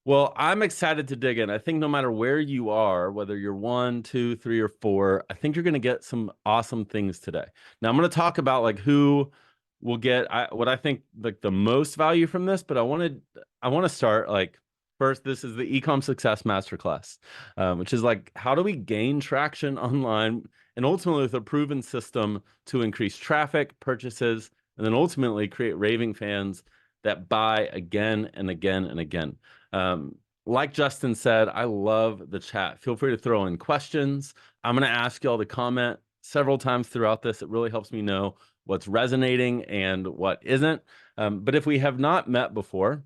Well, I'm excited to dig in. I think no matter where you are, whether you're one, two, three, or four, I think you're going to get some awesome things today. Now, I'm going to talk about like who will get what I think like the most value from this, but I want to start like first. This is the eCom Success Masterclass, which is like how do we gain traction online and ultimately with a proven system to increase traffic, purchases, and then ultimately create raving fans that buy again and again and again. Like Justin said, I love the chat. Feel free to throw in questions. I'm going to ask y'all to comment several times throughout this. It really helps me know what's resonating and what isn't. But if we have not met before,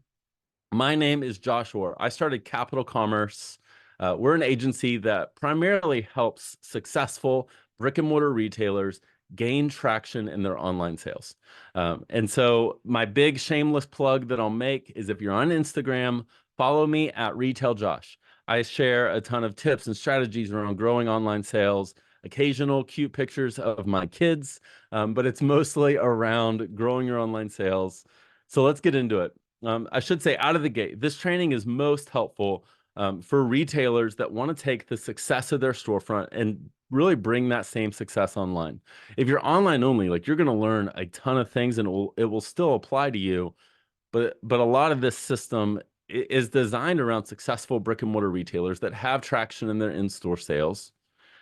my name is Josh Orr. I started Capital Commerce. We're an agency that primarily helps successful brick and mortar retailers gain traction in their online sales. And so my big shameless plug that I'll make is if you're on Instagram, follow me at Retail Josh. I share a ton of tips and strategies around growing online sales, occasional cute pictures of my kids, but it's mostly around growing your online sales. So let's get into it. I should say out of the gate, this training is most helpful for retailers that want to take the success of their storefront and really bring that same success online. If you're online only, like you're going to learn a ton of things and it will still apply to you, but a lot of this system is designed around successful brick and mortar retailers that have traction in their in-store sales.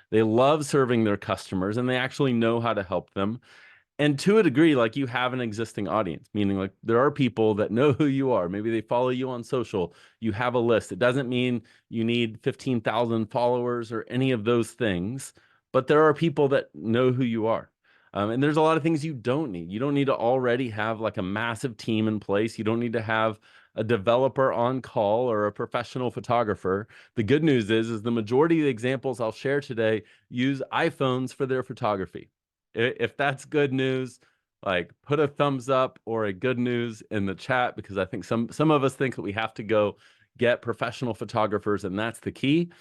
They love serving their customers and they actually know how to help them. And to a degree, like you have an existing audience, meaning like there are people that know who you are. Maybe they follow you on social. You have a list. It doesn't mean you need 15,000 followers or any of those things, but there are people that know who you are. And there's a lot of things you don't need. You don't need to already have like a massive team in place. You don't need to have a developer on call or a professional photographer. The good news is the majority of the examples I'll share today use iPhones for their photography. If that's good news, like put a thumbs up or a good news in the chat because I think some of us think that we have to go get professional photographers and that's the key.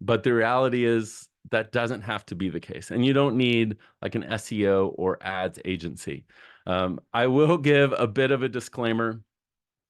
But the reality is that doesn't have to be the case. And you don't need like an SEO or ads agency. I will give a bit of a disclaimer.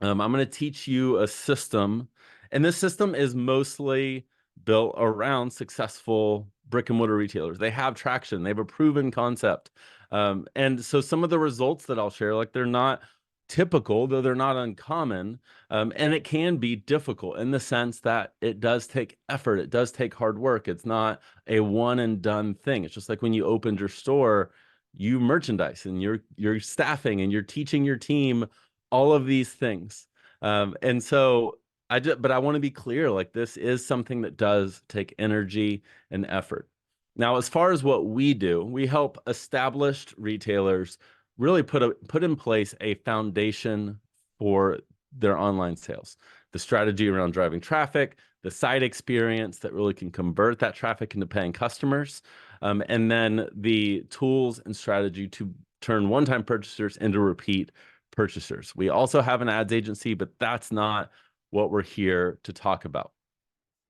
I'm going to teach you a system, and this system is mostly built around successful brick and mortar retailers. They have traction, they have a proven concept. And so some of the results that I'll share, like they're not typical, though they're not uncommon. And it can be difficult in the sense that it does take effort, it does take hard work. It's not a one and done thing. It's just like when you opened your store, you merchandise and you're staffing and you're teaching your team all of these things. And so but I want to be clear, like this is something that does take energy and effort. Now, as far as what we do, we help established retailers really put in place a foundation for their online sales. The strategy around driving traffic, the site experience that really can convert that traffic into paying customers, and then the tools and strategy to turn one-time purchasers into repeat purchasers. We also have an ads agency, but that's not what we're here to talk about.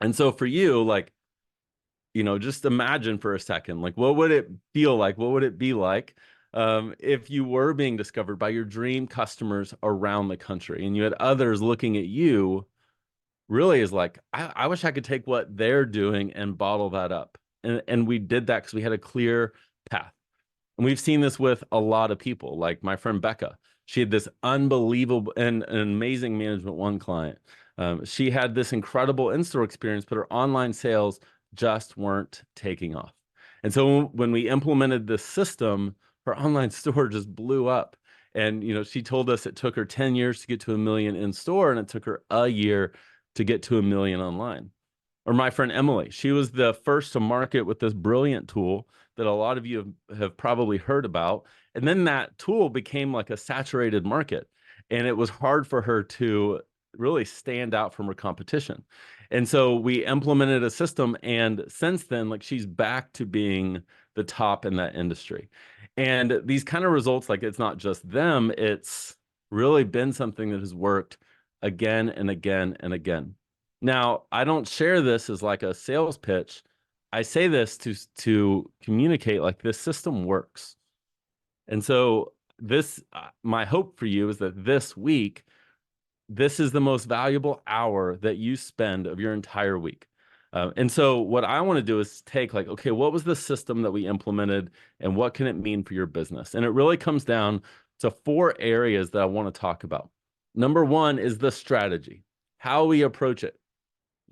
And so for you, like, just imagine for a second, like, what would it feel like? What would it be like if you were being discovered by your dream customers around the country and you had others looking at you really is like, I wish I could take what they're doing and bottle that up. And we did that because we had a clear path. And we've seen this with a lot of people, like my friend Becca. She had this unbelievable and an amazing Management One client. She had this incredible in-store experience, but her online sales just weren't taking off. And so when we implemented this system, her online store just blew up. And she told us it took her 10 years to get to 1 million in store, and it took her a year to get to 1 million online. Or my friend Emily, she was the first to market with this brilliant tool that a lot of you have probably heard about. And then that tool became like a saturated market. And it was hard for her to really stand out from her competition. And so we implemented a system. And since then, like she's back to being the top in that industry. And these kind of results, like it's not just them, it's really been something that has worked again and again and again. Now, I don't share this as like a sales pitch. I say this to communicate like this system works. And so my hope for you is that this week this is the most valuable hour that you spend of your entire week. And so what I want to do is take like, okay, what was the system that we implemented and what can it mean for your business? And it really comes down to 4 areas that I want to talk about. Number 1 is the strategy, how we approach it.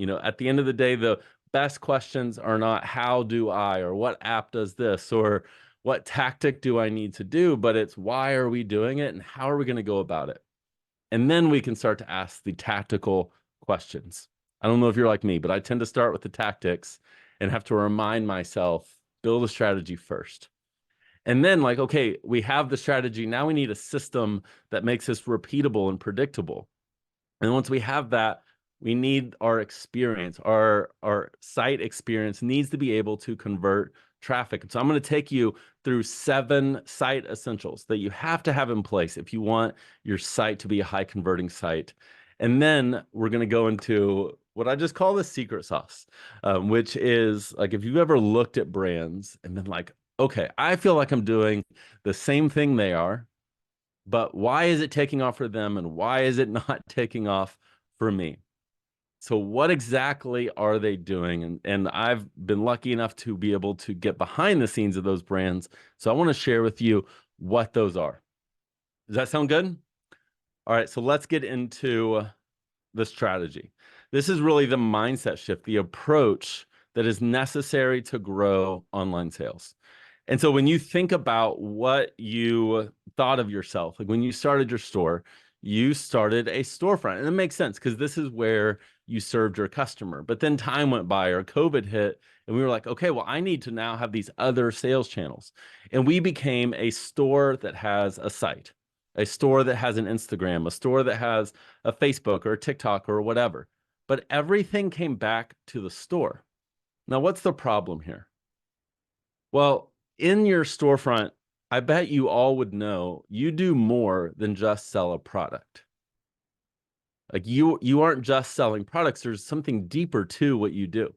At the end of the day, the best questions are not how do I, or what app does this, or what tactic do I need to do, but it's why are we doing it and how are we going to go about it? And then we can start to ask the tactical questions. I don't know if you're like me, but I tend to start with the tactics and have to remind myself, build a strategy first. And then like, okay, we have the strategy. Now we need a system that makes this repeatable and predictable. And once we have that, we need our experience, our site experience needs to be able to convert traffic. So I'm going to take you through 7 site essentials that you have to have in place if you want your site to be a high converting site. And then we're going to go into what I just call the secret sauce, which is like, if you've ever looked at brands and been like, okay, I feel like I'm doing the same thing they are, but why is it taking off for them and why is it not taking off for me? So what exactly are they doing? And I've been lucky enough to be able to get behind the scenes of those brands. So I want to share with you what those are. Does that sound good? All right, so let's get into the strategy. This is really the mindset shift, the approach that is necessary to grow online sales. And so when you think about what you thought of yourself, like when you started your store, you started a storefront. And it makes sense because this is where you served your customer. But then time went by or COVID hit, and we were like, okay, well, I need to now have these other sales channels. And we became a store that has a site, a store that has an Instagram, a store that has a Facebook or a TikTok or whatever. But everything came back to the store. Now, what's the problem here? Well, in your storefront, I bet you all would know you do more than just sell a product. Like you aren't just selling products. There's something deeper to what you do.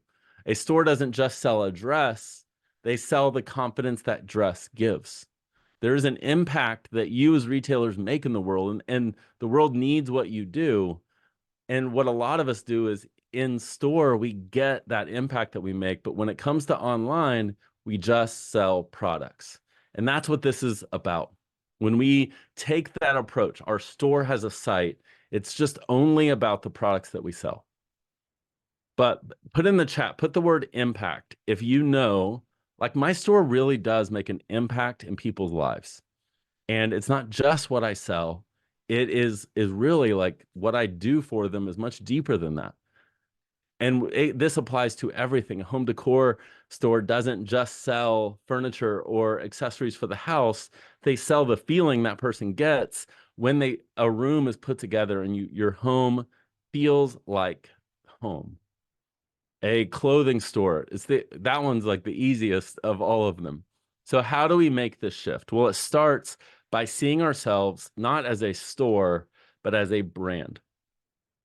A store doesn't just sell a dress. They sell the confidence that dress gives. There's an impact that you as retailers make in the world, and the world needs what you do. And what a lot of us do is in store, we get that impact that we make. But when it comes to online, we just sell products. And that's what this is about. When we take that approach, our store has a site, it's just only about the products that we sell. But put in the chat, put the word impact. If you know, like my store really does make an impact in people's lives. And it's not just what I sell. It is really like what I do for them is much deeper than that. And this applies to everything. A home decor store doesn't just sell furniture or accessories for the house. They sell the feeling that person gets when a room is put together and your home feels like home. A clothing store, that one's like the easiest of all of them. So how do we make this shift? Well, it starts by seeing ourselves not as a store, but as a brand.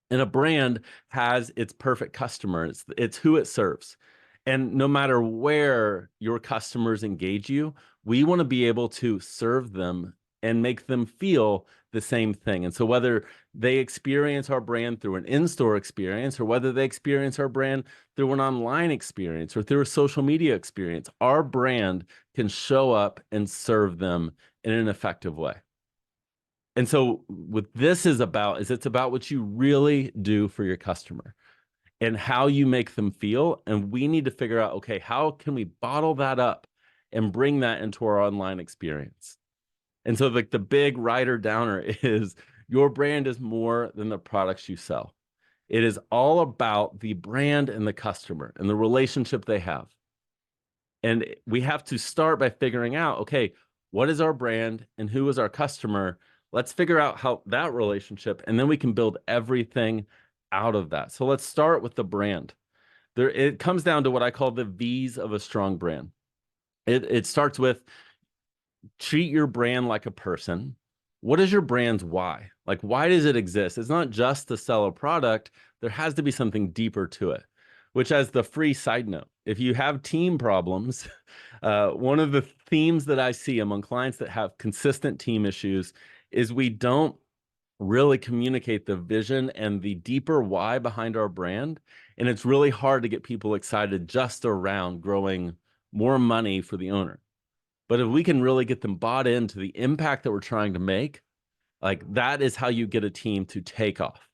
And a brand has its perfect customer. It's who it serves. And no matter where your customers engage you, we want to be able to serve them and make them feel the same thing. And so whether they experience our brand through an in-store experience or whether they experience our brand through an online experience or through a social media experience, our brand can show up and serve them in an effective way. And so what this is about is it's about what you really do for your customer and how you make them feel. And we need to figure out, okay, how can we bottle that up and bring that into our online experience? And so like the big writer downer is your brand is more than the products you sell. It is all about the brand and the customer and the relationship they have. And we have to start by figuring out, okay, what is our brand and who is our customer? Let's figure out how that relationship, and then we can build everything out of that. So let's start with the brand. It comes down to what I call the V's of a strong brand. It starts with treat your brand like a person. What is your brand's why? Like, why does it exist? It's not just to sell a product. There has to be something deeper to it, which, as the free side note, if you have team problems, one of the themes that I see among clients that have consistent team issues is we don't really communicate the vision and the deeper why behind our brand. And it's really hard to get people excited just around growing more money for the owner. But if we can really get them bought into the impact that we're trying to make, like that is how you get a team to take off.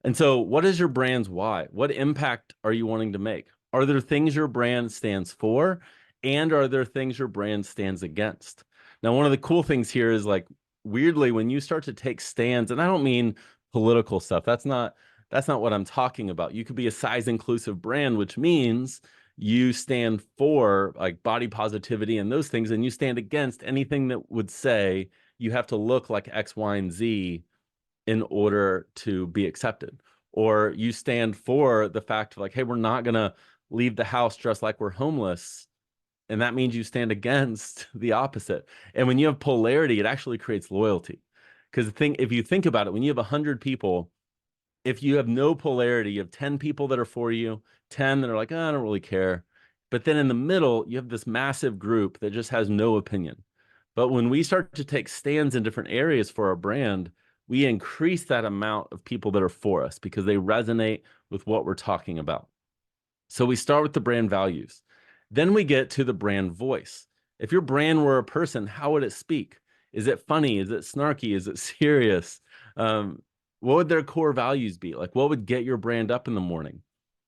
And so, what is your brand's why? What impact are you wanting to make? Are there things your brand stands for? And are there things your brand stands against? Now, one of the cool things here is like, weirdly, when you start to take stands, and I don't mean political stuff, that's not what I'm talking about. You could be a size inclusive brand, which means you stand for like body positivity and those things, and you stand against anything that would say you have to look like X, Y, and Z in order to be accepted. Or you stand for the fact of like, hey, we're not going to leave the house dressed like we're homeless. And that means you stand against the opposite. And when you have polarity, it actually creates loyalty. Because if you think about it, when you have 100 people, if you have no polarity, you have 10 people that are for you, 10 that are like, oh, I don't really care. But then in the middle, you have this massive group that just has no opinion. But when we start to take stands in different areas for our brand, we increase that amount of people that are for us because they resonate with what we're talking about. So we start with the brand values. Then we get to the brand voice. If your brand were a person, how would it speak? Is it funny? Is it snarky? Is it serious? What would their core values be? Like, what would get your brand up in the morning?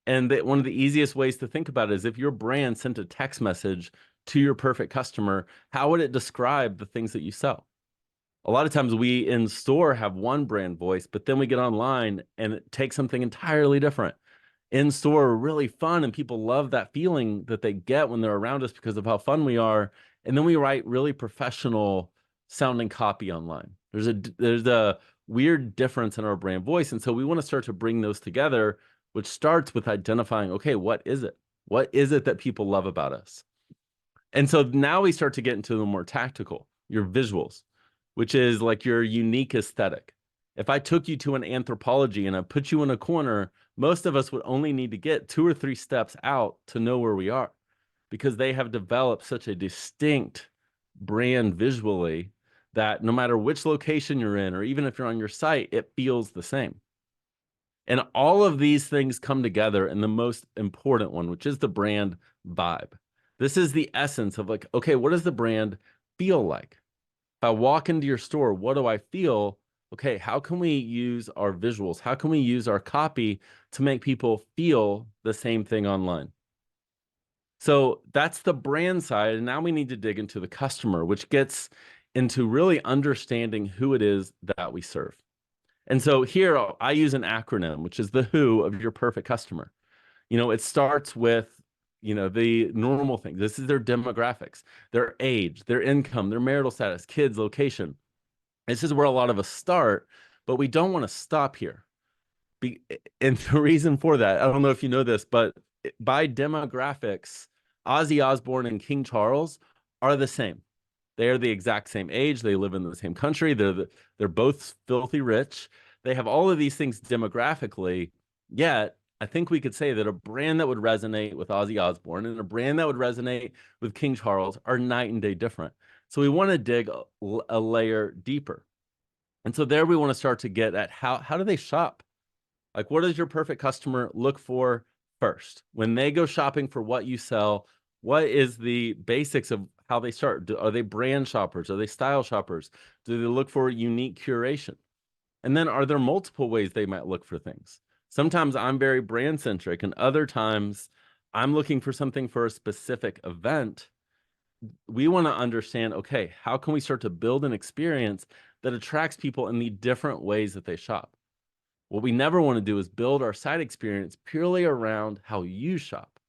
And one of the easiest ways to think about it is if your brand sent a text message to your perfect customer, how would it describe the things that you sell? A lot of times we in store have one brand voice, but then we get online and it takes something entirely different. In store are really fun and people love that feeling that they get when they're around us because of how fun we are. And then we write really professional sounding copy online. There's a weird difference in our brand voice. And so we want to start to bring those together, which starts with identifying, okay, what is it? What is it that people love about us? And so now we start to get into the more tactical, your visuals, which is like your unique aesthetic. If I took you to an Anthropologie and I put you in a corner, most of us would only need to get 2 or 3 steps out to know where we are because they have developed such a distinct brand visually that no matter which location you're in, or even if you're on your site, it feels the same. And all of these things come together in the most important one, which is the brand vibe. This is the essence of like, okay, what does the brand feel like? If I walk into your store, what do I feel? Okay, how can we use our visuals? How can we use our copy to make people feel the same thing online? So that's the brand side. And now we need to dig into the customer, which gets into really understanding who it is that we serve. And so here I use an acronym, which is the WHO of your perfect customer. It starts with, the normal things. This is their demographics, their age, their income, their marital status, kids, location. This is where a lot of us start, but we don't want to stop here. And the reason for that, I don't know if you know this, but by demographics, Ozzy Osbourne and King Charles are the same. They are the exact same age. They live in the same country. They're both filthy rich. They have all of these things demographically. Yet, I think we could say that a brand that would resonate with Ozzy Osbourne and a brand that would resonate with King Charles are night and day different. So we want to dig a layer deeper. And so there we want to start to get at how do they shop? Like, what does your perfect customer look for first? When they go shopping for what you sell, what is the basics of how they start? Are they brand shoppers? Are they style shoppers? Do they look for unique curation? And then are there multiple ways they might look for things? Sometimes I'm very brand centric, and other times I'm looking for something for a specific event. We want to understand, okay, how can we start to build an experience that attracts people in the different ways that they shop? What we never want to do is build our site experience purely around how you shop,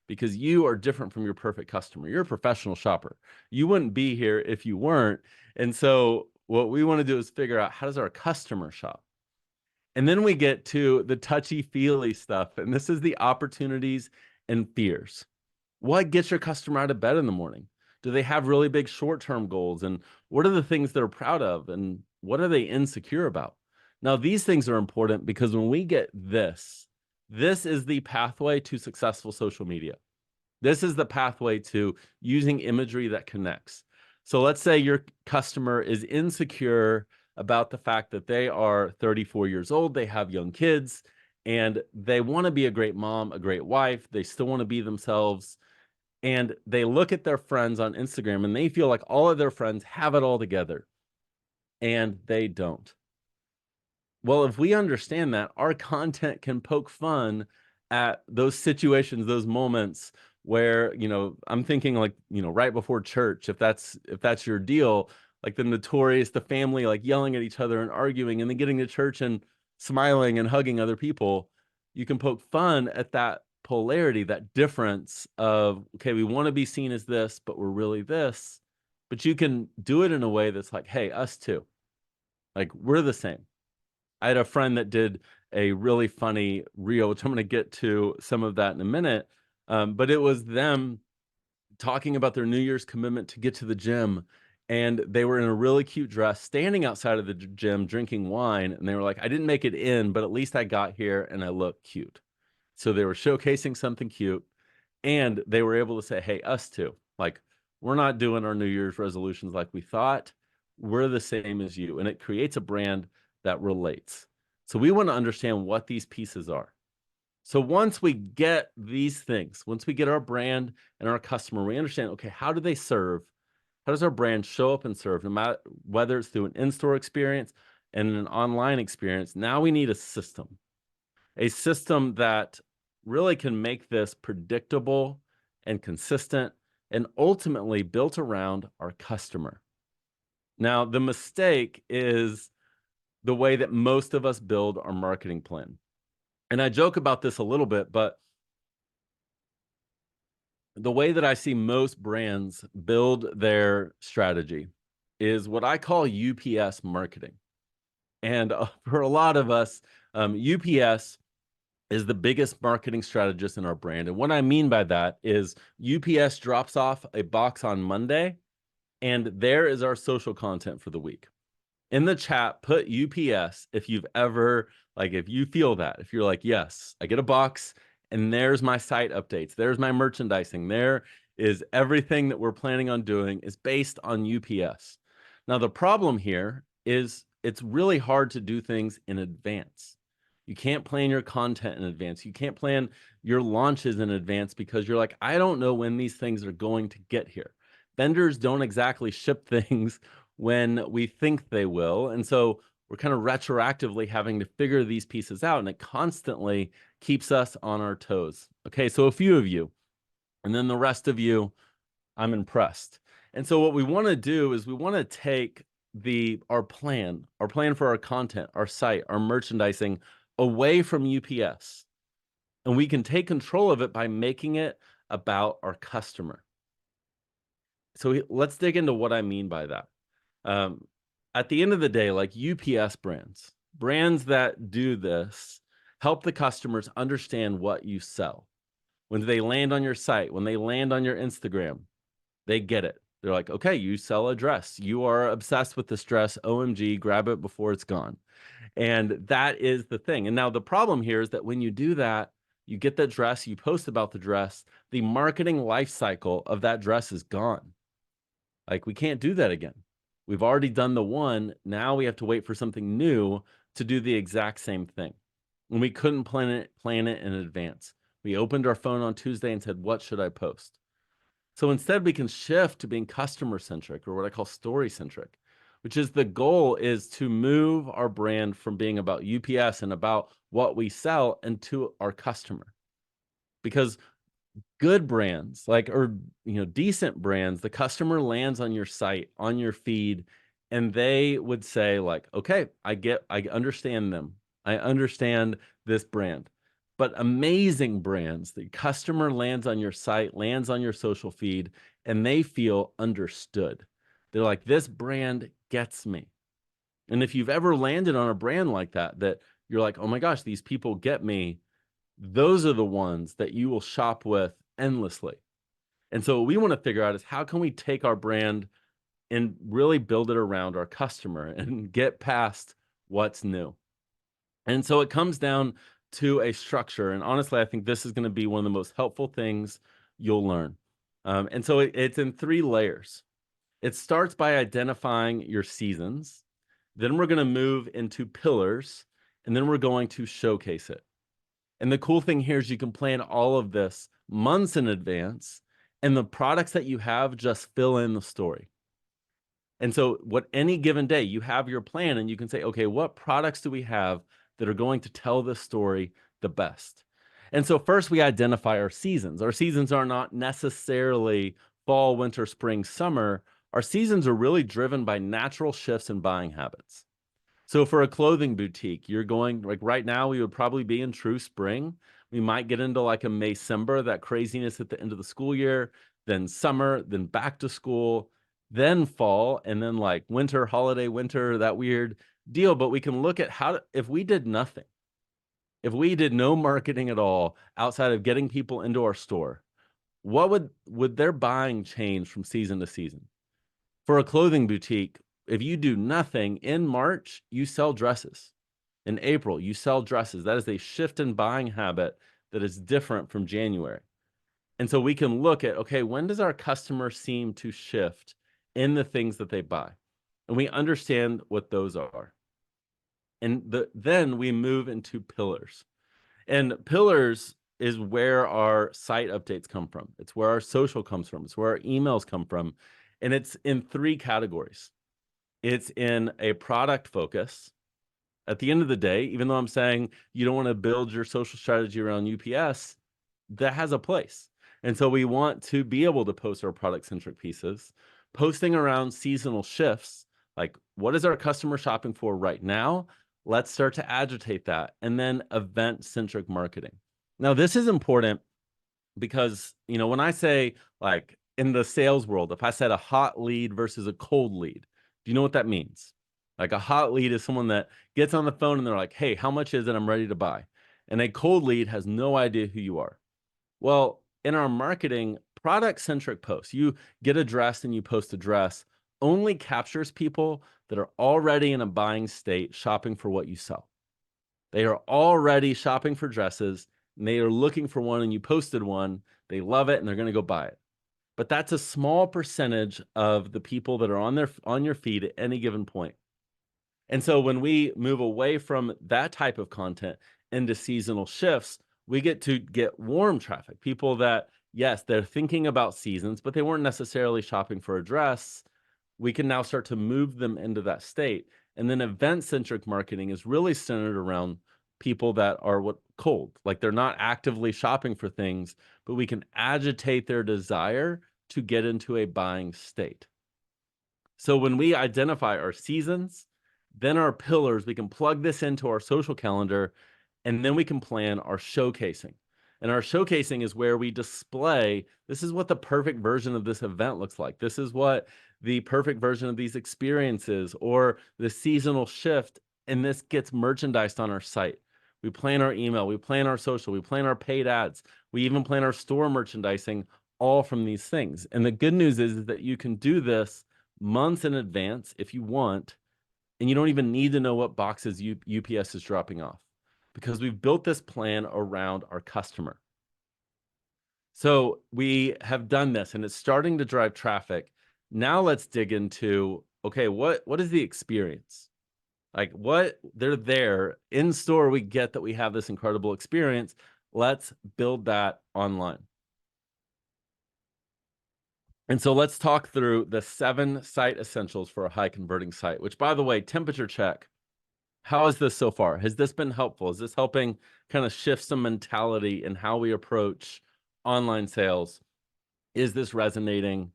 because you are different from your perfect customer. You're a professional shopper. You wouldn't be here if you weren't. And so what we want to do is figure out, how does our customer shop? And then we get to the touchy-feely stuff. And this is the opportunities and fears. What gets your customer out of bed in the morning? Do they have really big short-term goals? And what are the things they're proud of? And what are they insecure about? Now, these things are important because when we get this is the pathway to successful social media. This is the pathway to using imagery that connects. So let's say your customer is insecure about the fact that they are 34 years old, they have young kids, and they want to be a great mom, a great wife. They still want to be themselves. And they look at their friends on Instagram and they feel like all of their friends have it all together, and they don't. Well, if we understand that, our content can poke fun at those situations, those moments where, I'm thinking like, right before church, if that's your deal, like the notorious, the family like yelling at each other and arguing and then getting to church and smiling and hugging other people, you can poke fun at that polarity, that difference of, okay, we want to be seen as this, but we're really this. But you can do it in a way that's like, hey, us too. Like we're the same. I had a friend that did a really funny reel, which I'm going to get to some of that in a minute. But it was them talking about their New Year's commitment to get to the gym. And they were in a really cute dress, standing outside of the gym, drinking wine. And they were like, I didn't make it in, but at least I got here and I look cute. So they were showcasing something cute. And they were able to say, hey, us too. Like, we're not doing our New Year's resolutions like we thought. We're the same as you. And it creates a brand that relates. So we want to understand what these pieces are. So once we get these things, once we get our brand and our customer, we understand, okay, how do they serve? How does our brand show up and serve? No matter whether it's through an in-store experience and an online experience, now we need a system that really can make this predictable and consistent and ultimately built around our customer. Now, the mistake is the way that most of us build our marketing plan. And I joke about this a little bit, but the way that I see most brands build their strategy is what I call UPS marketing. And for a lot of us, UPS is the biggest marketing strategist in our brand. And what I mean by that is UPS drops off a box on Monday, and there is our social content for the week. In the chat, put UPS if you've ever, like, if you feel that, if you're like, yes, I get a box and there's my site updates, there's my merchandising, there is everything that we're planning on doing is based on UPS. Now, the problem here is it's really hard to do things in advance. You can't plan your content in advance. You can't plan your launches in advance because you're like, I don't know when these things are going to get here. Vendors don't exactly ship things when we think they will. And so we're kind of retroactively having to figure these pieces out, and it constantly keeps us on our toes. Okay, so a few of you, and then the rest of you, I'm impressed. And so what we want to do is we want to take our plan for our content, our site, our merchandising away from UPS. And we can take control of it by making it about our customer. So let's dig into what I mean by that. At the end of the day, like UPS brands that do this help the customers understand what you sell. When they land on your site, when they land on your Instagram, they get it. They're like, okay, you sell a dress. You are obsessed with this dress. OMG, grab it before it's gone. And that is the thing. And now the problem here is that when you do that, you get that dress, you post about the dress, the marketing life cycle of that dress is gone. Like, we can't do that again. We've already done the one. Now we have to wait for something new to do the exact same thing. And we couldn't plan it in advance. We opened our phone on Tuesday and said, what should I post? So instead, we can shift to being customer-centric, or what I call story-centric, which is the goal is to move our brand from being about UPS and about what we sell into our customer. Because good brands, decent brands, the customer lands on your site, on your feed, and they would say like, okay, I understand them. I understand this brand. But amazing brands, the customer lands on your site, lands on your social feed, and they feel understood. They're like, this brand gets me. And if you've ever landed on a brand like that you're like, oh my gosh, these people get me, those are the ones that you will shop with endlessly. And so what we want to figure out is how can we take our brand and really build it around our customer and get past what's new. And so it comes down to a structure. And honestly, I think this is going to be one of the most helpful things you'll learn. And so it's in 3 layers. It starts by identifying your seasons. Then we're going to move into pillars, and then we're going to showcase it. And the cool thing here is you can plan all of this months in advance, and the products that you have just fill in the story. And so what any given day you have your plan and you can say, okay, what products do we have that are going to tell this story the best? And so first we identify our seasons. Our seasons are not necessarily fall, winter, spring, summer. Our seasons are really driven by natural shifts in buying habits. So for a clothing boutique, you're going like right now, we would probably be in true spring. We might get into like a May-cember, that craziness at the end of the school year, then summer, then back to school, then fall, and then like winter, holiday, winter, that weird deal. But we can look at how, if we did nothing, if we did no marketing at all outside of getting people into our store, what would their buying change from season to season? For a clothing boutique, if you do nothing in March, you sell dresses. In April, you sell dresses. That is a shift in buying habit that is different from January. And so we can look at, okay, when does our customer seem to shift in the things that they buy? And we understand what those are. And then we move into pillars. And pillars is where our site updates come from. It's where our social comes from. It's where our emails come from. And it's in three categories. It's in a product focus. At the end of the day, even though I'm saying you don't want to build your social strategy around UPS, that has a place. And so we want to be able to post our product-centric pieces, posting around seasonal shifts, like what is our customer shopping for right now? Let's start to agitate that. And then event-centric marketing. Now, this is important because, you know, when I say like in the sales world, if I said a hot lead versus a cold lead, do you know what that means? Like a hot lead is someone that gets on the phone and they're like, hey, how much is it? I'm ready to buy. And a cold lead has no idea who you are. Well, in our marketing, product-centric posts, you get a dress and you post a dress, only captures people that are already in a buying state shopping for what you sell. They are already shopping for dresses and they are looking for one and you posted one, they love it and they're going to go buy it. But that's a small percentage of the people that are on your feed at any given point. And so when we move away from that type of content into seasonal shifts, we get to get warm traffic, people that, yes, they're thinking about seasons, but they weren't necessarily shopping for a dress. We can now start to move them into that state. And then event-centric marketing is really centered around people that are what cold, like they're not actively shopping for things, but we can agitate their desire to get into a buying state. So when we identify our seasons, then our pillars, we can plug this into our social calendar, and then we can plan our showcasing. And our showcasing is where we display, this is what the perfect version of this event looks like. This is what the perfect version of these experiences or the seasonal shift, and this gets merchandised on our site. We plan our email, we plan our social, we plan our paid ads, we even plan our store merchandising, all from these things. And the good news is that you can do this months in advance if you want, and you don't even need to know what boxes UPS is dropping off because we've built this plan around our customer. So we have done this and it's starting to drive traffic. Now let's dig into, okay, what is the experience? Like what they're there in store, we get that we have this incredible experience. Let's build that online. And so let's talk through the 7 site essentials for a high converting site, which by the way, temperature check. How is this so far? Has this been helpful? Is this helping kind of shift some mentality in how we approach online sales? Is this resonating?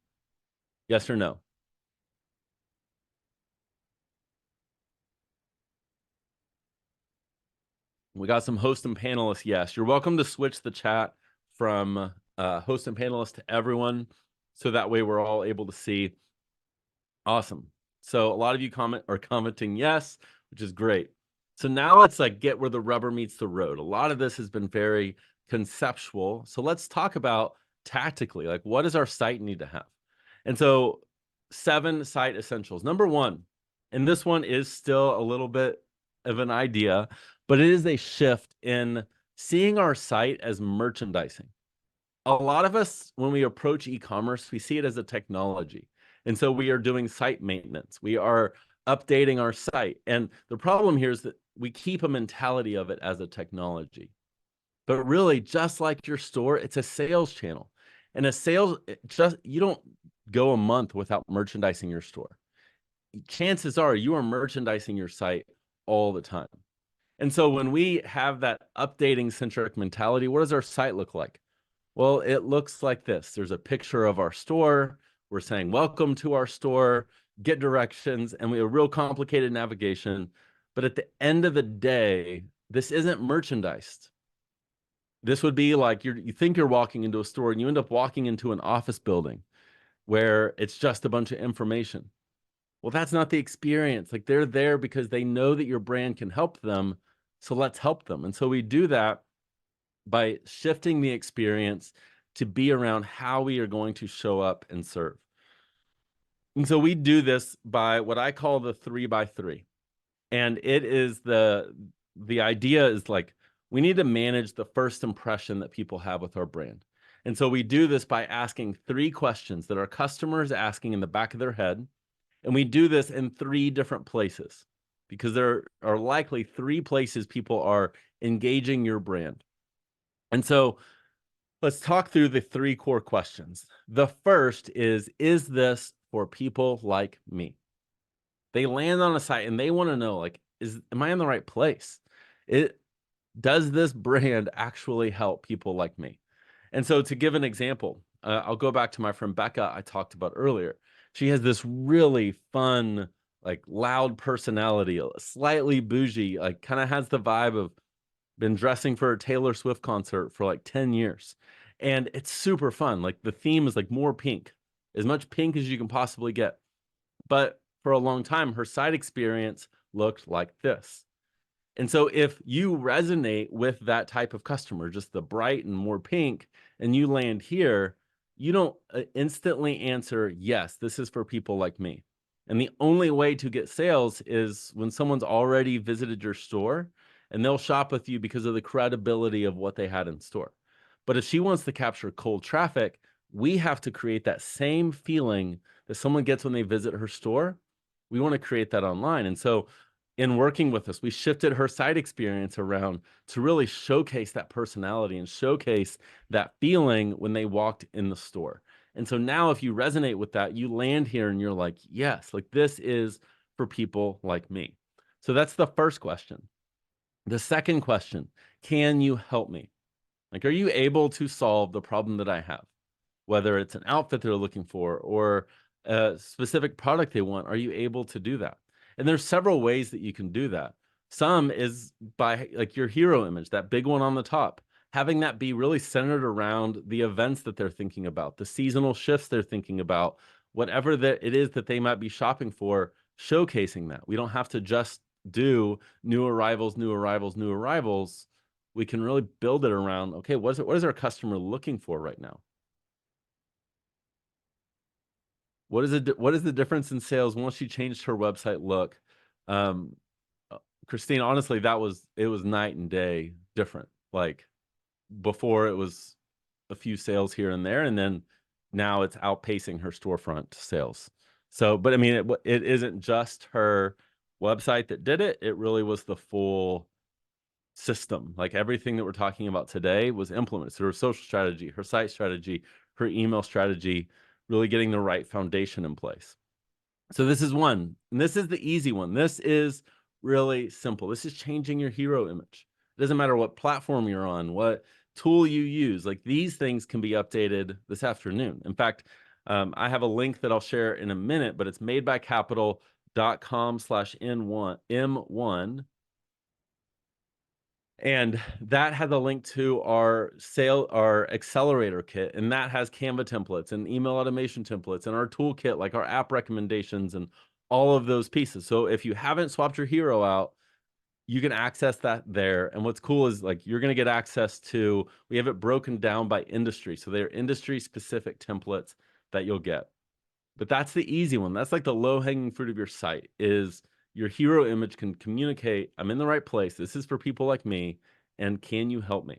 Yes or no? We got some host and panelists. Yes, you're welcome to switch the chat from host and panelist to everyone. So that way we're all able to see. Awesome. So a lot of you are commenting yes, which is great. So now let's like get where the rubber meets the road. A lot of this has been very conceptual. So let's talk about tactically, like what does our site need to have? And so 7 site essentials. Number 1, and this one is still a little bit of an idea, but it is a shift in seeing our site as merchandising. A lot of us, when we approach e-commerce, we see it as a technology. And so we are doing site maintenance. We are updating our site. And the problem here is that we keep a mentality of it as a technology. But really, just like your store, it's a sales channel. And a sales, you don't go a month without merchandising your store. Chances are you are merchandising your site all the time. And so when we have that updating centric mentality, what does our site look like? Well, it looks like this. There's a picture of our store. We're saying, welcome to our store, get directions, and we have real complicated navigation. But at the end of the day, this isn't merchandised. This would be like you think you're walking into a store and you end up walking into an office building where it's just a bunch of information. Well, that's not the experience. Like they're there because they know that your brand can help them. So let's help them. And so we do that by shifting the experience to be around how we are going to show up and serve. And so we do this by what I call the 3x3. And it is the idea is like we need to manage the first impression that people have with our brand. And so we do this by asking 3 questions that our customers asking in the back of their head. And we do this in 3 different places because there are likely 3 places people are engaging your brand. And so let's talk through the 3 core questions. The first is this for people like me? They land on a site and they want to know, like, am I in the right place? Does this brand actually help people like me? And so to give an example, I'll go back to my friend Becca I talked about earlier. She has this really fun, like loud personality, slightly bougie, like kind of has the vibe of been dressing for a Taylor Swift concert for like 10 years. And it's super fun. Like the theme is like more pink, as much pink as you can possibly get. But for a long time, her site experience looked like this. And so if you resonate with that type of customer, just the bright and more pink, and you land here, you don't instantly answer, yes, this is for people like me. And the only way to get sales is when someone's already visited your store and they'll shop with you because of the credibility of what they had in store. But if she wants to capture cold traffic, we have to create that same feeling that someone gets when they visit her store. We want to create that online. And so in working with us, we shifted her site experience around to really showcase that personality and showcase that feeling when they walked in the store. And so now if you resonate with that, you land here and you're like, yes, like this is for people like me. So that's the first question. The second question, can you help me? Like, are you able to solve the problem that I have? Whether it's an outfit they're looking for or a specific product they want, are you able to do that? And there's several ways that you can do that. Some is by like your hero image, that big one on the top, having that be really centered around the events that they're thinking about, the seasonal shifts they're thinking about, whatever that it is that they might be shopping for, showcasing that. We don't have to just do new arrivals, new arrivals, new arrivals. We can really build it around, okay, what is our customer looking for right now? What is the difference in sales once she changed her website look? Um, Christine, honestly, it was night and day different. Like before it was a few sales here and there, and then now it's outpacing her storefront sales. So, but I mean, it isn't just her website that did it. It really was the full system. Like everything that we're talking about today was implemented. So her social strategy, her site strategy, her email strategy, really getting the right foundation in place. So this is one, and this is the easy one. This is really simple. This is changing your hero image. It doesn't matter what platform you're on, what tool you use. Like these things can be updated this afternoon. In fact, I have a link that I'll share in a minute, but it's madebycapital.com/M1. And that has a link to our accelerator kit, and that has Canva templates and email automation templates and our toolkit, like our app recommendations and all of those pieces. So if you haven't swapped your hero out, you can access that there. And what's cool is like you're going to get access to, we have it broken down by industry. So they're industry specific templates that you'll get. But that's the easy one. That's like the low-hanging fruit of your site is your hero image can communicate, I'm in the right place. This is for people like me. And can you help me?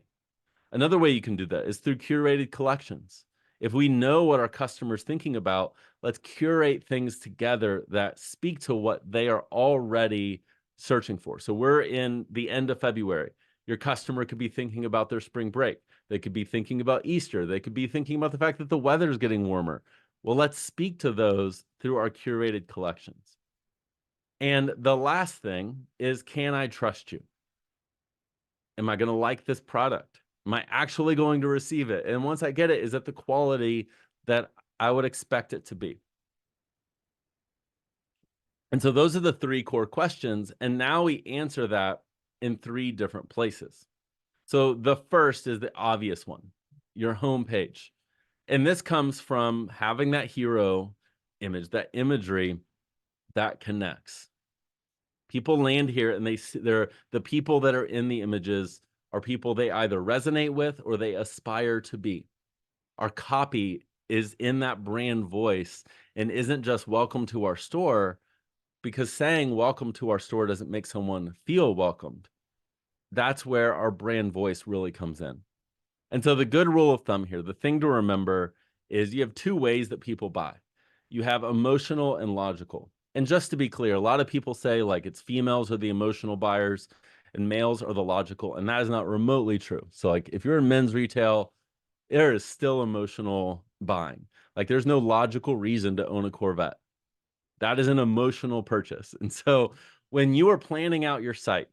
Another way you can do that is through curated collections. If we know what our customer's thinking about, let's curate things together that speak to what they are already searching for. So we're in the end of February. Your customer could be thinking about their spring break. They could be thinking about Easter. They could be thinking about the fact that the weather is getting warmer. Well, let's speak to those through our curated collections. And the last thing is, can I trust you? Am I going to like this product? Am I actually going to receive it? And once I get it, is it the quality that I would expect it to be? And so those are the three core questions. And now we answer that in three different places. So the first is the obvious one, your homepage. And this comes from having that hero image, that imagery that connects. People land here and they're the people that are in the images are people they either resonate with or they aspire to be. Our copy is in that brand voice and isn't just welcome to our store, because saying welcome to our store doesn't make someone feel welcomed. That's where our brand voice really comes in. And so the good rule of thumb here, the thing to remember is you have two ways that people buy. You have emotional and logical. And just to be clear, a lot of people say like it's females are the emotional buyers and males are the logical, and that is not remotely true. So like if you're in men's retail, there is still emotional buying. Like there's no logical reason to own a Corvette. That is an emotional purchase. And so when you are planning out your site,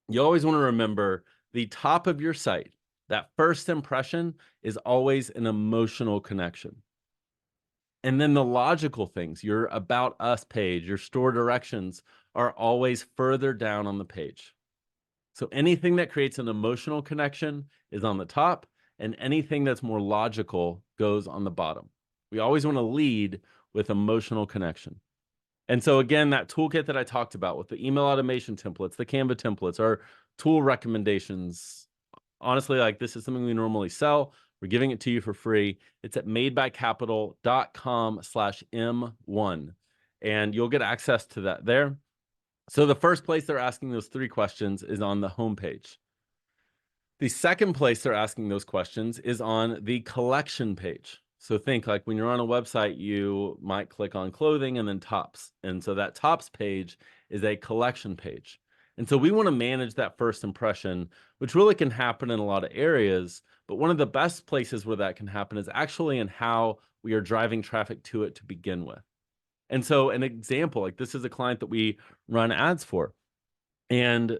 you always want to remember the top of your site, that first impression is always an emotional connection. And then the logical things, your About Us page, your store directions are always further down on the page. So anything that creates an emotional connection is on the top, and anything that's more logical goes on the bottom. We always want to lead with emotional connection. And so again, that toolkit that I talked about with the email automation templates, the Canva templates, our tool recommendations, honestly, like this is something we normally sell. We're giving it to you for free. It's at madebycapital.com/M1. And you'll get access to that there. So the first place they're asking those three questions is on the homepage. The second place they're asking those questions is on the collection page. So think like when you're on a website, you might click on clothing and then tops. And so that tops page is a collection page. And so we want to manage that first impression, which really can happen in a lot of areas. But one of the best places where that can happen is actually in how we are driving traffic to it to begin with. And so an example, like this is a client that we run ads for. And,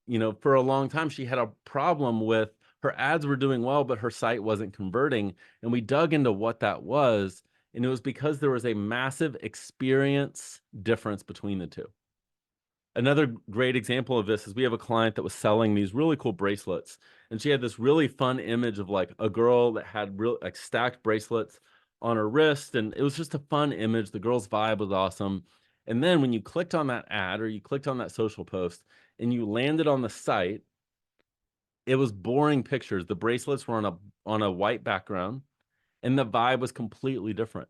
you know, for a long time, she had a problem with her ads were doing well, but her site wasn't converting. And we dug into what that was. And it was because there was a massive experience difference between the two. Another great example of this is we have a client that was selling these really cool bracelets. And she had this really fun image of like a girl that had real like stacked bracelets on her wrist. And it was just a fun image. The girl's vibe was awesome. And then when you clicked on that ad or you clicked on that social post and you landed on the site, it was boring pictures. The bracelets were on a white background and the vibe was completely different.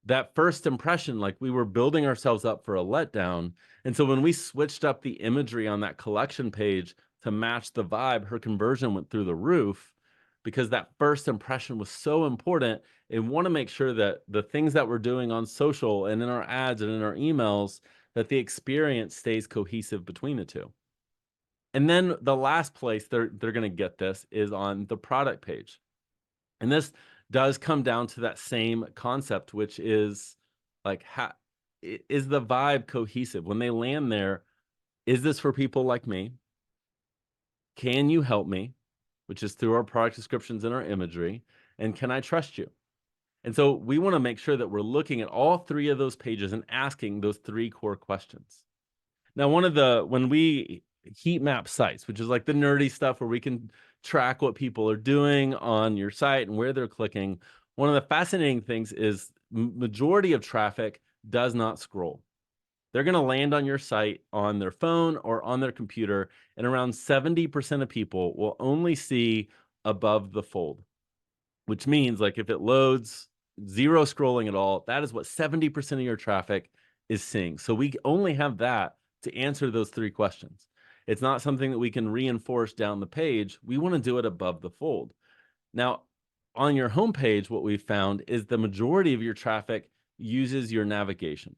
That first impression, like we were building ourselves up for a letdown. And so when we switched up the imagery on that collection page to match the vibe, her conversion went through the roof because that first impression was so important. And want to make sure that the things that we're doing on social and in our ads and in our emails, that the experience stays cohesive between the two. And then the last place they're going to get this is on the product page. And this does come down to that same concept, which is like, is the vibe cohesive? When they land there, is this for people like me? Can you help me? Which is through our product descriptions and our imagery. And can I trust you? And so we want to make sure that we're looking at all three of those pages and asking those three core questions. Now, when we heat map sites, which is like the nerdy stuff where we can track what people are doing on your site and where they're clicking, one of the fascinating things is majority of traffic does not scroll. They're going to land on your site on their phone or on their computer, and around 70% of people will only see above the fold, which means like if it loads, zero scrolling at all, that is what 70% of your traffic is seeing. So we only have that to answer those three questions. It's not something that we can reinforce down the page. We want to do it above the fold. Now, on your homepage, what we've found is the majority of your traffic uses your navigation.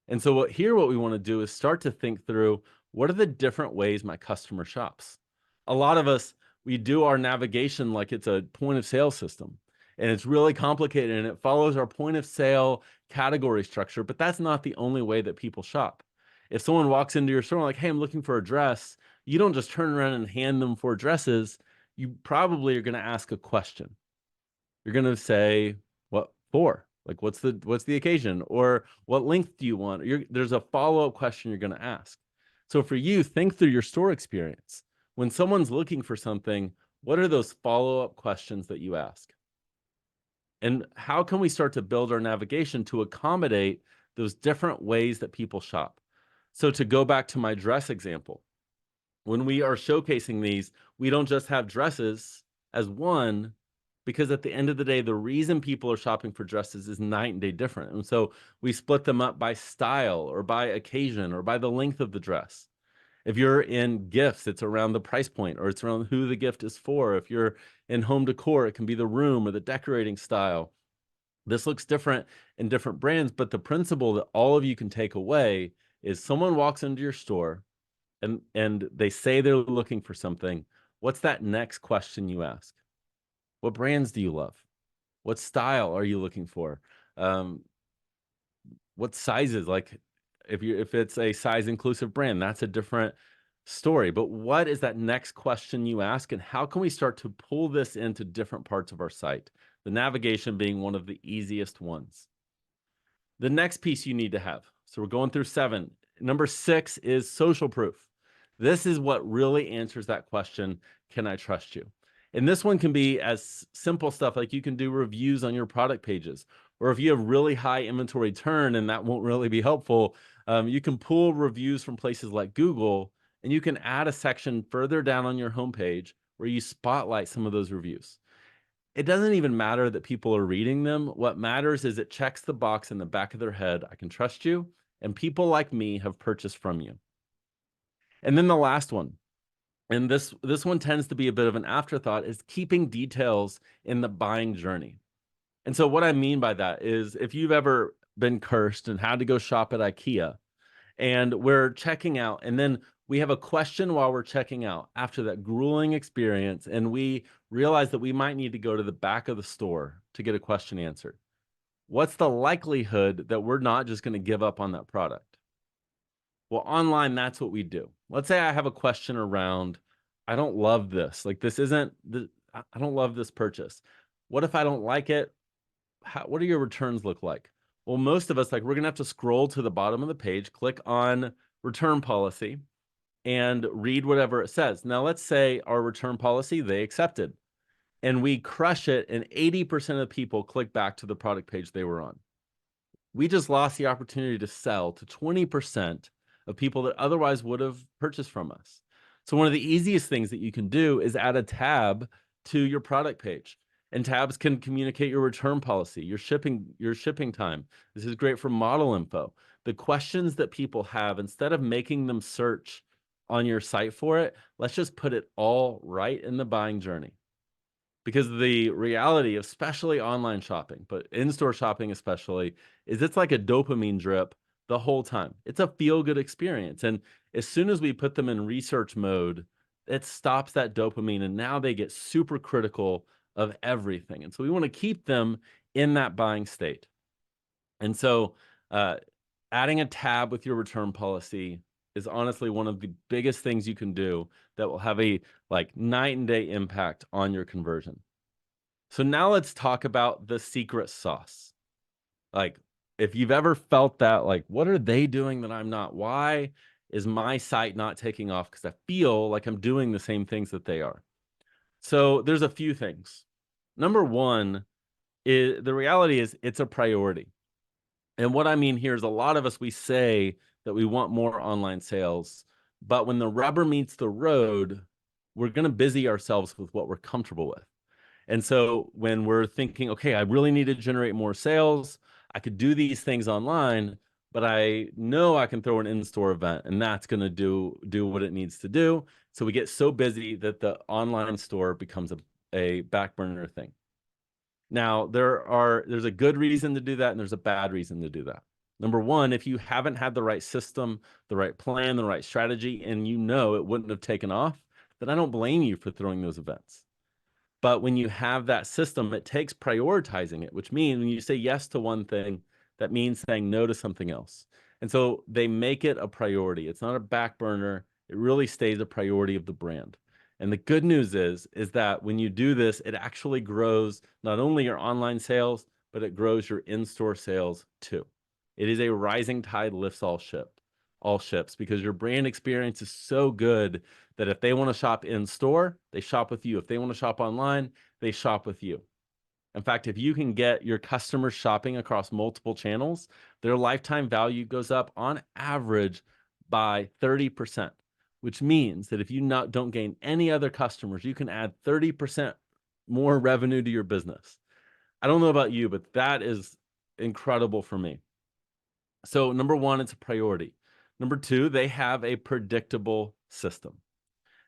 And so what we want to do is start to think through, what are the different ways my customer shops? A lot of us, we do our navigation like it's a point of sale system, and it's really complicated and it follows our point of sale category structure, but that's not the only way that people shop. If someone walks into your store like, hey, I'm looking for a dress, you don't just turn around and hand them 4 dresses. You probably are going to ask a question. You're going to say, what for? Like, what's the occasion? Or what length do you want? There's a follow-up question you're going to ask. So for you, think through your store experience. When someone's looking for something, what are those follow-up questions that you ask? And how can we start to build our navigation to accommodate those different ways that people shop? So to go back to my dress example, when we are showcasing these, we don't just have dresses as one, because at the end of the day, the reason people are shopping for dresses is night and day different. And so we split them up by style or by occasion or by the length of the dress. If you're in gifts, it's around the price point or it's around who the gift is for. If you're in home decor, it can be the room or the decorating style. This looks different in different brands, but the principle that all of you can take away is someone walks into your store and they say they're looking for something. What's that next question you ask? What brands do you love? What style are you looking for? What sizes? Like if it's a size inclusive brand, that's a different story. But what is that next question you ask, and how can we start to pull this into different parts of our site? The navigation being one of the easiest ones. The next piece you need to have. So we're going through 7. Number 6 is social proof. This is what really answers that question, can I trust you? And this one can be as simple stuff like you can do reviews on your product pages, or if you have really high inventory turn, and that won't really be helpful, you can pull reviews from places like Google, and you can add a section further down on your homepage where you spotlight some of those reviews. It doesn't even matter that people are reading them. What matters is it checks the box in the back of their head, I can trust you, and people like me have purchased from you. And then the last one, and this one tends to be a bit of an afterthought, is keeping details in the buying journey. And so what I mean by that is, if you've ever been cursed and had to go shop at IKEA, and we're checking out, and then we have a question while we're checking out after that grueling experience, and we realize that we might need to go to the back of the store to get a question answered. What's the likelihood that we're not just going to give up on that product? Well, online, that's what we do. Let's say I have a question around, I don't love this. Like, this isn't, I don't love this purchase. What if I don't like it? What do your returns look like? Well, most of us, like, we're going to have to scroll to the bottom of the page, click on return policy, and read whatever it says. Now, let's say our return policy, they accepted, and we crush it, and 80% of people click back to the product page they were on. We just lost the opportunity to sell to 20% of people that otherwise would have purchased from us. So one of the easiest things that you can do is add a tab to your product page. And tabs can communicate your return policy, your shipping time. This is great for model info. The questions that people have, instead of making them search on your site for it, let's just put it all right in the buying journey. Because the reality, especially online shopping, but in-store shopping especially, is it's like a dopamine drip the whole time. It's a feel-good experience. And as soon as we put them in research mode, it stops that dopamine, and now they get super critical of everything. And so we want to keep them in that buying state. And so adding a tab with your return policy is honestly one of the biggest things you can do that will have a like night and day impact on your conversion. So now let's talk about the secret sauce. Like, if you've ever felt that, like, what are they doing that I'm not? Why is my site not taking off? Because I feel like I'm doing the same things that they are. So there's a few things. Number one is, the reality is, it's a priority. And what I mean here is, a lot of us, we say that we want more online sales, but when the rubber meets the road, we're going to busy ourselves with what we're comfortable with. And so when we're thinking, okay, I really need to generate more sales, I could do these things online, but I know I can throw an in-store event and that's going to do what it needs to do. So we get so busy that the online store becomes a back burner thing. Now, there's a good reason to do that, and there's a bad reason to do that. Number one, if you haven't had the right system, the right plan, the right strategy, and you know it wouldn't have taken off, then I don't blame you for throwing those events. But when you have that system, it takes prioritizing it, which means when you say yes to one thing, that means saying no to something else. And so they make it a priority. It's not a back burner. It really stays a priority of the brand. And the good news is that when you do this, it actually grows not only your online sales, but it grows your in-store sales too. It is a rising tide lifts all ships, because your brand experience is so good that if they want to shop in store, they shop with you. If they want to shop online, they shop with you. In fact, if you can get your customers shopping across multiple channels, their lifetime value goes up on average by 30%, which means that if you don't gain any other customers, you can add 30% more revenue to your business. I don't know about you, but that is incredible for me. So number one, it's a priority. Number two, they have a predictable system.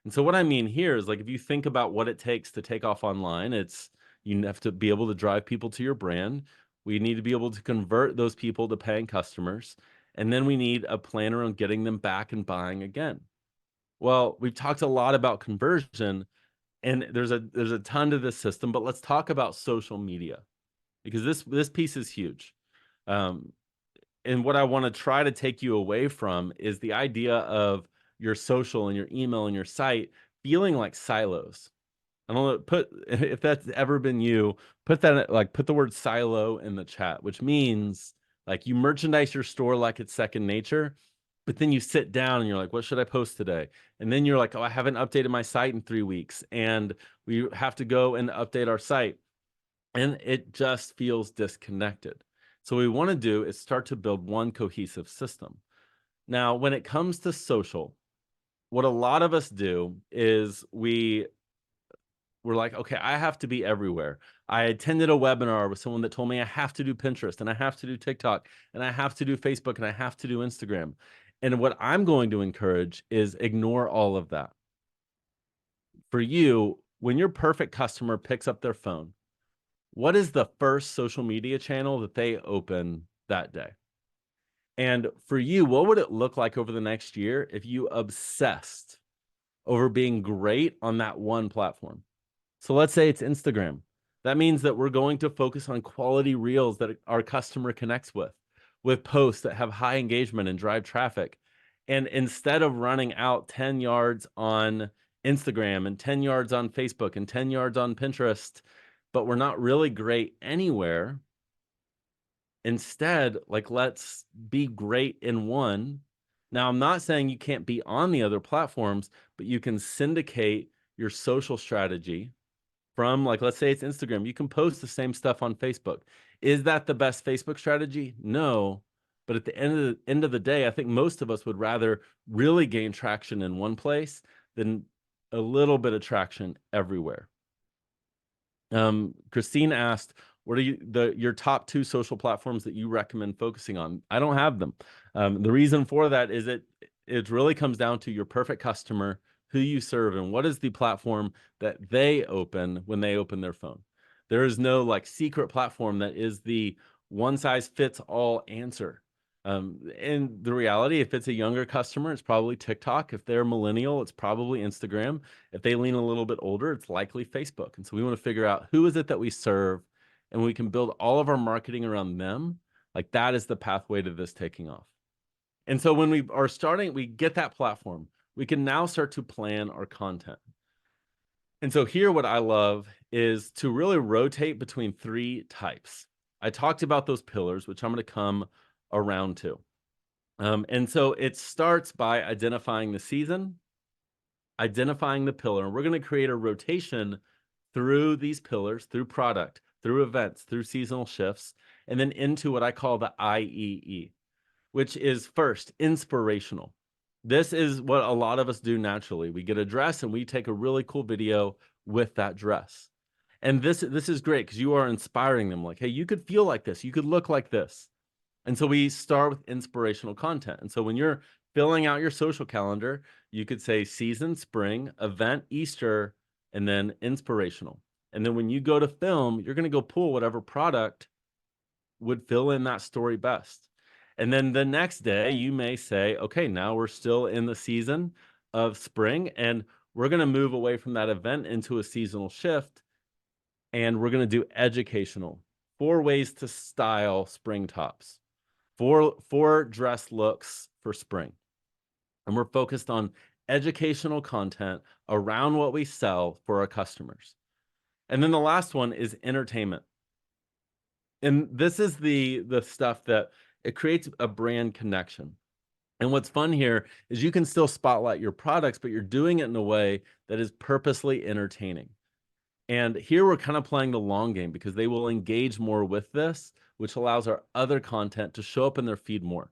And so what I mean here is, like, if you think about what it takes to take off online, it's you have to be able to drive people to your brand. We need to be able to convert those people to paying customers. And then we need a plan around getting them back and buying again. Well, we've talked a lot about conversion, and there's a ton to this system, but let's talk about social media, because this piece is huge. Um, and what I want to try to take you away from is the idea of your social and your email and your site feeling like silos. I don't know, if that's ever been you, put the word silo in the chat, which means like you merchandise your store like it's second nature, but then you sit down and you're like, what should I post today? And then you're like, oh, I haven't updated my site in 3 weeks, and we have to go and update our site. And it just feels disconnected. So what we want to do is start to build one cohesive system. Now, when it comes to social, what a lot of us do is we're like, okay, I have to be everywhere. I attended a webinar with someone that told me I have to do Pinterest, and I have to do TikTok, and I have to do Facebook, and I have to do Instagram. And what I'm going to encourage is ignore all of that. For you, when your perfect customer picks up their phone, what is the first social media channel that they open that day? And for you, what would it look like over the next year if you obsessed over being great on that one platform? So let's say it's Instagram. That means that we're going to focus on quality reels that our customer connects with posts that have high engagement and drive traffic. And instead of running out 10 yards on Instagram and 10 yards on Facebook and 10 yards on Pinterest, but we're not really great anywhere, instead, like, let's be great in one. Now, I'm not saying you can't be on the other platforms, but you can syndicate your social strategy from, like, let's say it's Instagram. You can post the same stuff on Facebook. Is that the best Facebook strategy? No. But at the end of the day, I think most of us would rather really gain traction in one place than a little bit of traction everywhere. Christine asked, what are your top 2 social platforms that you recommend focusing on? I don't have them. The reason for that is it really comes down to your perfect customer, who you serve, and what is the platform that they open when they open their phone. There is no like secret platform that is the one size fits all answer. And the reality, if it's a younger customer, it's probably TikTok. If they're millennial, it's probably Instagram. If they lean a little bit older, it's likely Facebook. And so we want to figure out who is it that we serve, and we can build all of our marketing around them. Like, that is the pathway to this taking off. And so when we are starting, we get that platform, we can now start to plan our content. And so here, what I love is to really rotate between 3 types. I talked about those pillars, which I'm going to come around to. And so it starts by identifying the season, identifying the pillar, and we're going to create a rotation through these pillars, through product, through events, through seasonal shifts, and then into what I call the IEE, which is first, inspirational. This is what a lot of us do naturally. We get a dress and we take a really cool video with that dress. And this is great because you are inspiring them, like, hey, you could feel like this, you could look like this. And so we start with inspirational content. And so when you're filling out your social calendar, you could say season, spring, event, Easter, and then inspirational. And then when you go to film, you're going to go pull whatever product would fill in that story best. And then the next day, you may say, okay, now we're still in the season of spring, and we're going to move away from that event into a seasonal shift, and we're going to do educational. 4 ways to style spring tops, four dress looks for spring. And we're focused on educational content around what we sell for our customers. And then the last one is entertainment. And this is the stuff that it creates a brand connection. And what's fun here is you can still spotlight your products, but you're doing it in a way that is purposely entertaining. And here we're kind of playing the long game because they will engage more with this, which allows our other content to show up in their feed more.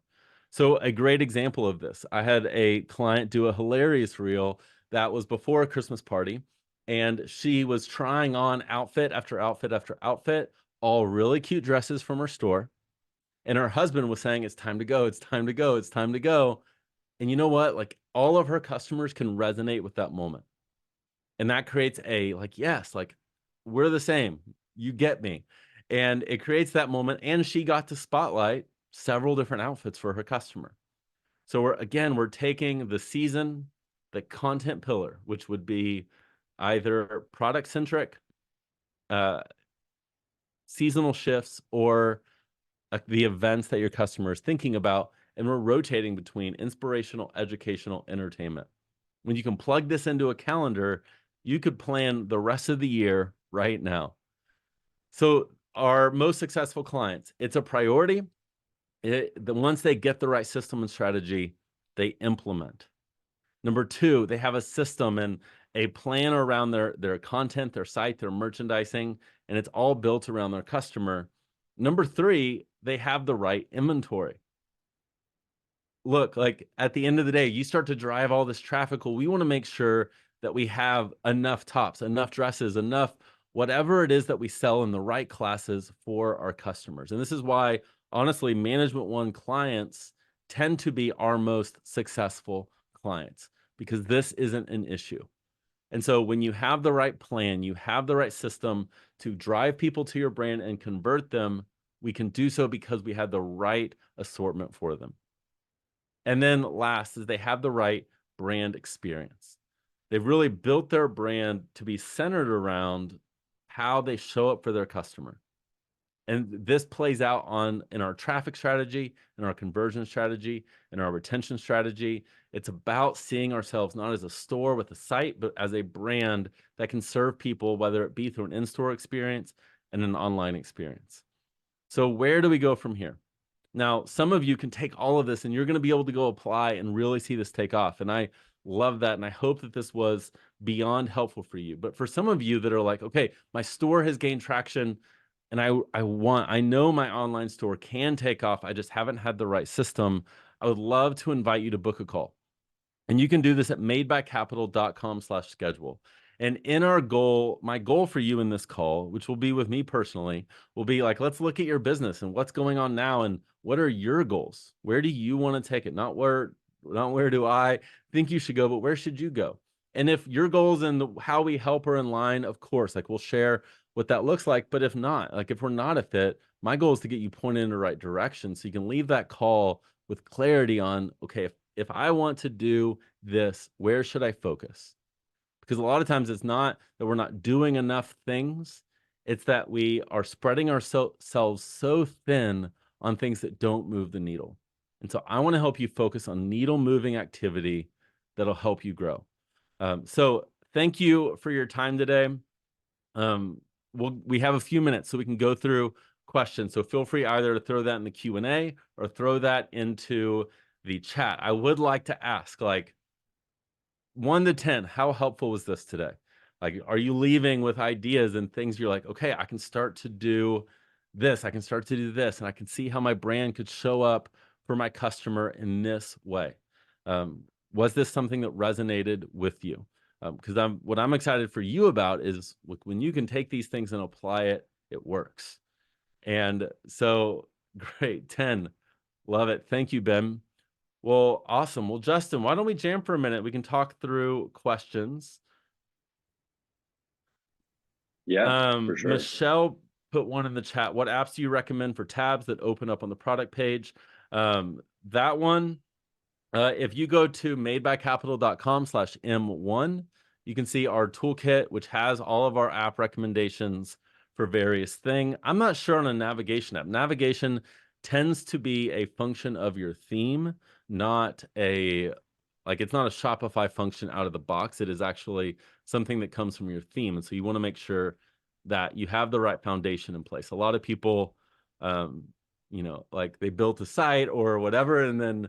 So a great example of this, I had a client do a hilarious reel that was before a Christmas party, and she was trying on outfit after outfit after outfit, all really cute dresses from her store. And her husband was saying, it's time to go, it's time to go, it's time to go. And you know what? Like, all of her customers can resonate with that moment. And that creates a, like, yes, like, we're the same. You get me. And it creates that moment. And she got to spotlight several different outfits for her customer. So we're taking the season, the content pillar, which would be either product centric, seasonal shifts, or the events that your customer is thinking about, and we're rotating between inspirational, educational, entertainment. When you can plug this into a calendar, you could plan the rest of the year right now. So our most successful clients, it's a priority. Once they get the right system and strategy, they implement. Number 2, they have a system and a plan around their content, their site, their merchandising, and it's all built around their customer. Number 3, they have the right inventory. Look, like, at the end of the day, you start to drive all this traffic. Well, we want to make sure that we have enough tops, enough dresses, enough whatever it is that we sell in the right classes for our customers. And this is why, honestly, Management One clients tend to be our most successful clients, because this isn't an issue. And so when you have the right plan, you have the right system to drive people to your brand and convert them, we can do so because we had the right assortment for them. And then last is they have the right brand experience. They've really built their brand to be centered around how they show up for their customer. And this plays out in our traffic strategy, in our conversion strategy, in our retention strategy. It's about seeing ourselves not as a store with a site, but as a brand that can serve people, whether it be through an in-store experience and an online experience. So where do we go from here? Now, some of you can take all of this and you're going to be able to go apply and really see this take off. And I love that. And I hope that this was beyond helpful for you. But for some of you that are like, okay, my store has gained traction and I know my online store can take off, I just haven't had the right system, I would love to invite you to book a call. And you can do this at madebycapital.com/schedule. And in our goal, my goal for you in this call, which will be with me personally, will be like, let's look at your business and what's going on now and what are your goals? Where do you want to take it? Not where do I think you should go, but where should you go? And if your goals and how we help are in line, of course, like, we'll share what that looks like. But if not, like, if we're not a fit, my goal is to get you pointed in the right direction so you can leave that call with clarity on, okay, if I want to do this, where should I focus? Because a lot of times it's not that we're not doing enough things. It's that we are spreading ourselves so thin on things that don't move the needle. And so I want to help you focus on needle moving activity that'll help you grow. So thank you for your time today. We have a few minutes so we can go through questions. So feel free either to throw that in the Q&A or throw that into the chat. I would like to ask, like, 1 to 10, how helpful was this today? Like, are you leaving with ideas and things you're like, okay, I can start to do this, I can start to do this, and I can see how my brand could show up for my customer in this way. Was this something that resonated with you? Because what I'm excited for you about is, look, when you can take these things and apply it, it works. And so, great, 10, love it. Thank you, Ben. Well, awesome. Well, Justin, why don't we jam for a minute? We can talk through questions. Yeah, for sure. Michelle put one in the chat. What apps do you recommend for tabs that open up on the product page? That one, if you go to madebycapital.com/M1, you can see our toolkit, which has all of our app recommendations for various things. I'm not sure on a navigation app. Navigation tends to be a function of your theme, not a like it's not a Shopify function out of the box. It is actually something that comes from your theme. And so you want to make sure that you have the right foundation in place. A lot of people, um, like they built a site or whatever, and then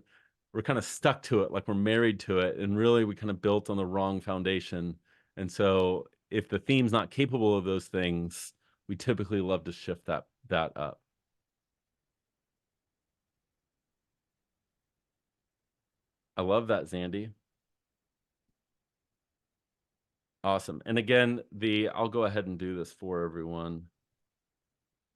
we're kind of stuck to it, like we're married to it, and really we kind of built on the wrong foundation. And so if the theme's not capable of those things, we typically love to shift that up. I love that, Zandy. Awesome. And again, I'll go ahead and do this for everyone.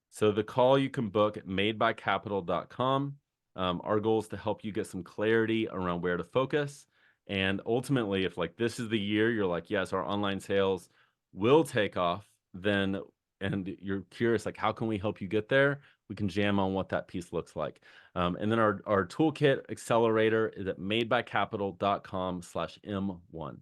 So the call you can book at madebycapital.com. Our goal is to help you get some clarity around where to focus. And ultimately, if like this is the year you're like, yes, our online sales will take off, then and you're curious, like, how can we help you get there? We can jam on what that piece looks like. And then our toolkit accelerator is at madebycapital.com/M1.